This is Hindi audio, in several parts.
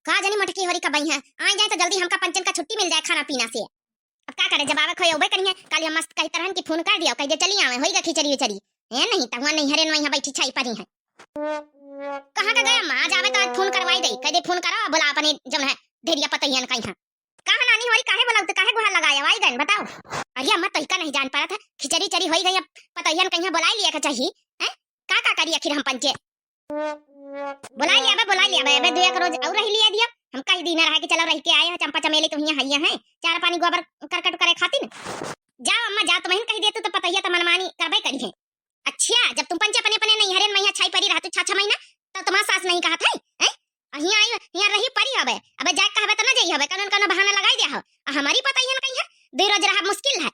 का जानी मटकी होरी कब आई है, आ जाए तो जल्दी हमका पंचन का छुट्टी मिल जाए खाना पीना से। अब का करे, जब आवे खोए उबे करिए, काल हम मस्त कही तरहन की फोन कर दिया, कह दे चली आवे होई गा खिचड़ी विचड़ी है, नहीं त हुआ नहीं हरे न यहां बैठी छाई परी है। कहां का गया मां, जावे तो आज फोन करवाई दे, कह दे फोन करो बोला अपने जम है ढेरिया पतैयन कहीं है। कहां नानी होरी काहे बोलाऊ, काहे गुहार लगाया आई गन बताओ। अरे अम्मा तोहिका नहीं जान पाया था, खिचड़ी चरी होई गई, अब पतैयन कहीं बुला लिया का चाहिए हैं। का करी आखिर हम पंचे बुला लिया बे दो एक रोज और रह लिया दिया, हम कई दिन रह के चलो रह के आए हैं, चंपा चमेली तो हियां हइया हैं, चार पानी गोबर करकट करे खातिर। जाओ अम्मा जाओ, तुम्हें कह दिया तो पतैया तो मनमानी करबे करी है। अच्छा जब तुम पंचे अपने अपने नहीं हरेन मैया छाई परी रहतु 6 महीना, तो तुम्हारा सास नहीं कहा था हैं अहिया आई हियां रही परी हबे, अबे जाके कहबे त ना जई हबे, कौन कौन बहाना लगाई दिया हो, हमारी पतैयन कहीं है दो रोज रहा मुश्किल है।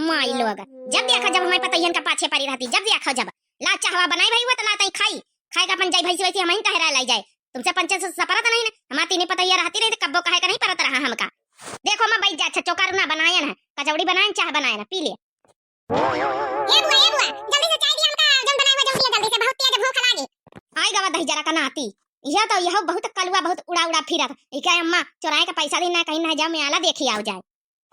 माई लोग जब देखा जब हमारी पतैयन का पाछे परी रहती, जब देखा जब ला चाहवा बनाई भाई वो तो लाता खाई खाएगा अपन जाई भैंसी वैसी हम ही कहरा लाई जाए, तुमसे पंचे से सपरा तो नहीं ना, हमारी तीन पतैया रहती नहीं तो कब्बो कहे का नहीं परत रहा हमका। देखो मैं बैठ जा, अच्छा चोकर ना बनाया ना, कचौड़ी बनाए चाह बनाए ना, पी ले। ये बुआ जल्दी से चाय दिया हमका, जल्दी बनाए हुआ जल्दी से, बहुत तेज भूख लागी। आई गवा दही जरा का नाती, यह तो यह बहुत कलुआ बहुत उड़ा उड़ा फिरत, ई क्या अम्मा चोराए का पैसा देना कहीं ना जाओ मेला देखी आओ जाए।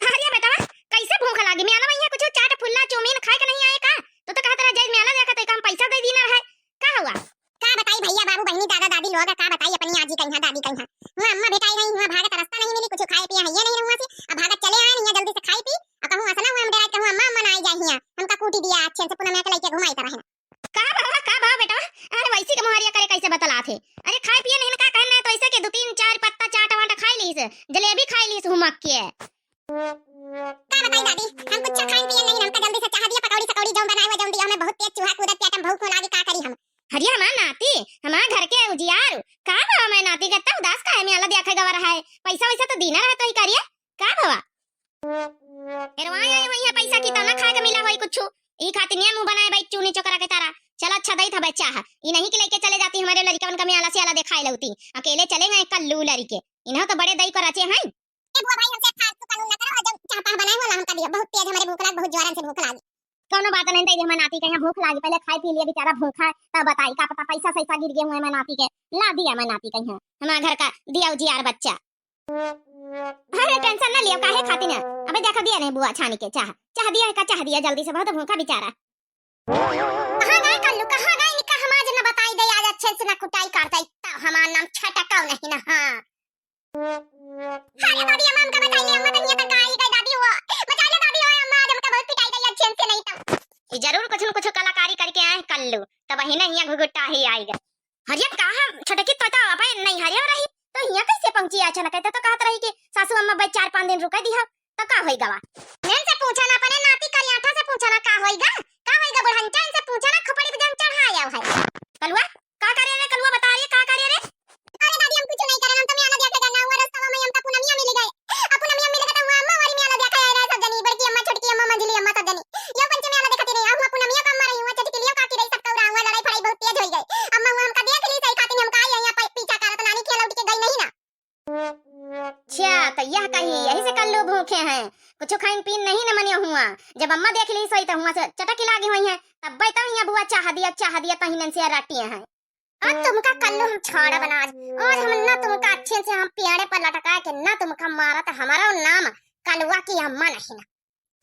अरे बेटा कैसे भूख लागी, मेला में कुछ चाट फुल्ला चौमीन खाए के नहीं आए का, तो कहत रहा जाए मेला देखा तो हम पैसा दे दीना है। का हुआ का बताई भैया बाबू बहनी दादा दादी लोग का बताई अपनी आजी कहीं दादी कहीं हुआ अम्मा बेटाई नहीं हुआ, भागत रास्ता नहीं मिली, कुछ खाए पिया है नहीं रहूंगा से, अब भागत चले आए नहीं जल्दी से खाई पी, अब कहूं असना हुआ हम डरा कहूं अम्मा अम्मा ना आई जाए हिया हमका कूटी दिया अच्छे से पुनः मैं के लेके घुमाई तरह है। का भाव बेटा, अरे वैसी के मोहरिया करे कैसे बतला थे, अरे खाए पिए नहीं का कहना है तो ऐसे के 2-3-4 पत्ता चाट वाटा खाई लीस, जलेबी खाई लीस हुमक के। का बताई दादी हम कुछ खाए पिए नहीं, हमका जल्दी से चाह दिया पकौड़ी सकौड़ी जो बनाए हुए जो दिया, हमें बहुत तेज चूहा कूदत पेटम भूख लागी, का करी हम। हरिया हमार नाती हमार घर के उजियार का भाव मैं नाती करता उदास का है, मैं अल्लाह देखा गवा रहा है, पैसा वैसा तो दीना रहा तो ही करिए का भावा एरवाई आई वही पैसा की तना खा के मिला होई कुछ ई खातिर नियम मुंह बनाए भाई चूनी चोकरा के तारा चल अच्छा दई था बच्चा है, ई नहीं कि लेके चले जाती हमारे लड़का का मैं आला से आला दिखाई लौती, अकेले चले गए कल्लू लड़के इन्हें तो बड़े दई को रचे हैं। ए बुआ भाई हमसे फालतू कानून ना करो, जब चापा बनाए हो ना हमका दिया बहुत तेज हमारे भूख लाग, बहुत जोरन से भूख लागी। कोनो बात नहीं तई हमारे नाती के यहाँ भूख लागी, पहले खाई पी लिया बेचारा भूखा है, तब बताई का पता पैसा सैसा गिर गए हुए मैं नाती के ला दिया, मैं नाती के यहाँ हमारे घर का दिया उजियार बच्चा। अरे टेंशन ना लियो काहे खाती ना, अबे देखा दिया नहीं बुआ छानी के चाह चाह दिया है का चाह दिया जल्दी से, बहुत भूखा बेचारा। कहां गए कल्लू कहां गए निका हम आज ना बताई दे, आज अच्छे से ना कुटाई करताई तब हमार नाम छटकाओ नहीं ना। हां अरे दादी अम्मा हमका बताई ले, अम्मा तो नहीं तक आई गई दादी वो बचा ले दादी ओए अम्मा आज हमका बहुत पिटाई गई अच्छे से नहीं तब जरूर कुछ न कुछ कलाकारी करके आए कल्लू, तब ही नहीं घुघुट्टा ही आएगा। हरिया कहां छटकी पता अब नहीं हरिया रही तो यहाँ कैसे पहुंची अचानक, तो कहत रही कि सासू अम्मा भाई 4-5 दिन रुका दिया तो का होई गवा, नैन से पूछा ना अपने नाती करियाठा से पूछा ना का होईगा बुढ़ंचा इनसे पूछा ना खपड़ी पे जम चढ़ाया है। कलुआ का करे रे कलुआ बता रही का करे रे। अरे दादी हम कुछ नहीं करे, हम तो मैं आला देखा जाना हुआ रास्ता में हम तो पुनमिया मिल गए, अपन मिया मिल गए तो हुआ अम्मा वाली में आला देखा आ रहा सब जनी, बड़की अम्मा छोटकी अम्मा मंझली अम्मा सब जनी यो पंच में आला देखती रही, अब पुनमिया का अम्मा रही हुआ चटकी लियो काटी रही सब हुआ लड़ाई फड़ाई बहुत तेज हो गई, अम्मा हुआ हमका देख ली सही खातिर हम का यहां पीछा करत नानी खेल उठ के गई नहीं ना। अच्छा तो यह कहीं यही से कल्लू भूखे हैं, कुछ खाइन पीन नहीं न मनिया हुआ, जब अम्मा देख ली सही तो हुआ से चटकी लागी हुई है, तब भाई तो यहाँ बुआ चाह दिया पहिनन से राटियां हैं। आज तुमका कल्लू हम छोड़ा बना, आज हम ना तुमका अच्छे से हम पेड़े पर लटका के ना तुमका मारा तो हमारा नाम कलुआ की अम्मा नहीं ना।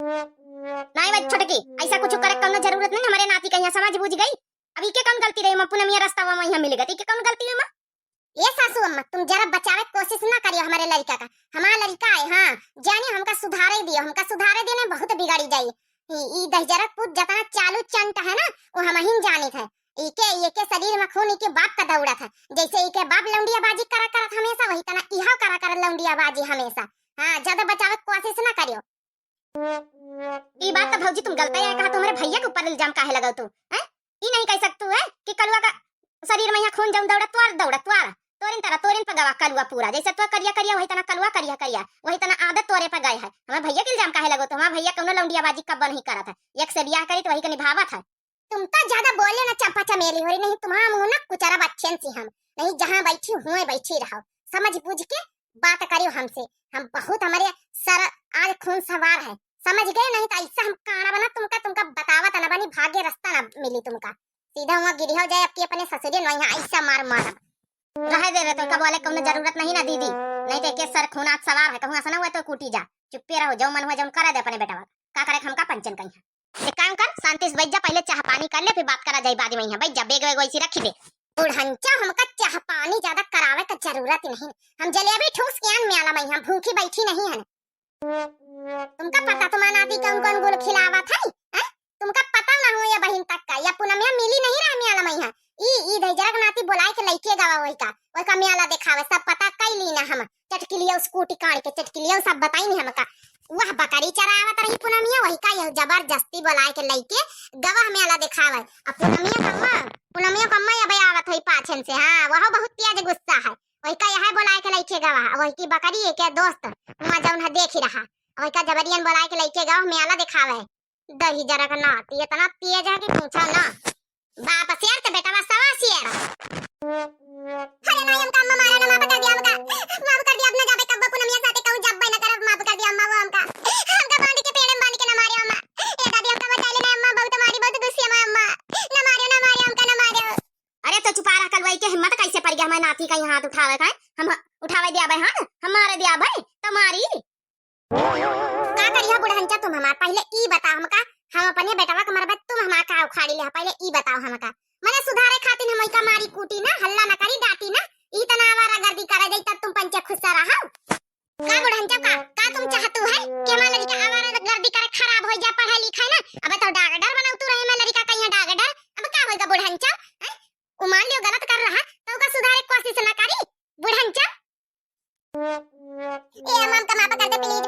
नहीं भाई छटकी ऐसा कुछ करे करना जरूरत नहीं, हमारे नाती का यहाँ समझ बुझ गई, अभी के कौन गलती रही मैं पुनः मेरा रास्ता वहां मिल गई के कौन गलती है मां। ये सासू अम्मा तुम जरा बचावे कोशिश ना करियो हमारे लड़का का, हमारा लड़का है हां जानी हमका सुधारे दियो, हमका सुधारे देने बहुत बिगाड़ी जाई, ई दहजरत पुत जतना चालू चंट है ना वो हम ही जाने थे, इके शरीर में खून इके बाप का दौड़ा था, जैसे इके बाप लौंडियाबाजी करा करत हमेशा वही तना इहा करा कर लौंडियाबाजी हमेशा। हां ज्यादा बचावे कोशिश ना करियो। ई बात तो भौजी तुम गलत है कहा, तुम्हारे भैया के ऊपर इल्जाम काहे लगाओ तू हैं, ई नहीं कह सकतू है कि कलुआ का शरीर में यहाँ खून जम दौड़ा तोरिन पर गवा कलुआ पूरा जैसे तो करिया वही तना कलुआ करिया वही तना आदत तोरे पर गए है, हमारे भैया के इल्जाम काहे लगो, तो हमारा भैया कौनो लौंडियाबाजी कब नहीं करा था, एक से ब्याह करी तो वही का निभावा था। तुम तो ज्यादा बोले ना चंपा चमेली हो रही, नहीं तुम्हारा मुंह ना कुचारा बच्चन सी हम नहीं, जहां बैठी हुए बैठी रहो, समझ बुझ के बात करियो हमसे, हम बहुत हमारे सर आज खून सवार है, समझ गए, नहीं तो ऐसा हम काना बना तुमका बतावा तना बनी भाग्य रास्ता ना मिली तुमका, सीधा वहां गिरी हो जाए अपने ससुरे नहीं ऐसा मार रहे दे रहे तो का बोले कोनो जरूरत नहीं ना दीदी, नहीं तो के सर खून आज सवार है, कहूं ऐसा ना हुआ तो कूटी जा। चुप्पे रहो, जो मन हुआ जो करा दे अपने बेटा का करे हमका पंचन कहीं। एक काम कर, शांति से बैठ जा, पहले चाह पानी कर ले फिर बात करा जाई बाद में। यहाँ बैठ जा, बेग वेग वैसी रखी दे। बुढ़ंचा हमका चाह पानी ज्यादा करावे का जरूरत नहीं, हम जलेबी ठूस के आन में आला मैं यहाँ भूखी बैठी नहीं है। तुमका पता तुम्हारा नाती कौन कौन गुल खिलावा था? तुमका पता ना हो या बहन तक का या पुनमिया मिली नहीं रहा में आला मैं यहाँ। ई धैजरक नाती बुलाए के लइके गवा वही का मेला दिखावे सब पता कई लीना हम चटकिलिया स्कूटी काट के चटकिलिया सब बताई नहीं हमका। वह बकरी चरावत रही पुनमिया वही का यह जबरदस्ती बुलाए के लइके गवा मेला दिखावे। अब पुनमिया कम्मा या बे आवत है पाछन से। हां वह बहुत तेज गुस्सा है, वही का यह बुलाए के लइके गवा। वही की बकरी है के दोस्त वहां जौन देख ही रहा, वही का जबरियन बुलाए के लइके गवा मेला दिखावे। दही जरा का नाती इतना तेज है कि पूछो ना। बाप शेर तो बेटा सवा शेर। अरे ना हम काम मारे ना माफ कर दिया अपना जाबे कब पुनमिया साथे कहूं जब बना कर माफ कर दिया अम्मा वो हमका बांध के पेड़ में बांध के ना मारे अम्मा। ए दादी हमका बचा ले ना अम्मा, बहुत मारी बहुत गुस्से में अम्मा। ना मारे हमका ना मारे। अरे तो चुपा रह, कल वही के हिम्मत कैसे पड़ गया हमारे नाती का हाथ उठावे का? हम उठावे दिया भाई, हां हम मारे दिया भाई तुम्हारी का करिया बुढ़ंचा। तुम हमार पहले ई बता हमका, हम अपने बेटवा के मरबत तुम हमार का उखाड़ी ले, पहले ई बताओ हमका। मने सुधारे खातिर हम का मारी कूटी ना, हल्ला ना करी डांटी ना, ई तना आवारा गर्दी करे दई तब तुम पंचे खुश रहा का बुढ़ंचा। का तुम चाहतू है कि हमार लड़का आवारा गर्दी करे खराब हो जा पढ़ाई लिखाई ना? अब तो डागडर बनाऊ तू रहे मैं लड़का कहीं डागडर। अब का होगा बुढ़ंचा? उ मान लियो गलत कर रहा तो का सुधारे कोशिश ना करी बुढ़ंचा। ए अम्मा का माफ कर दे प्लीज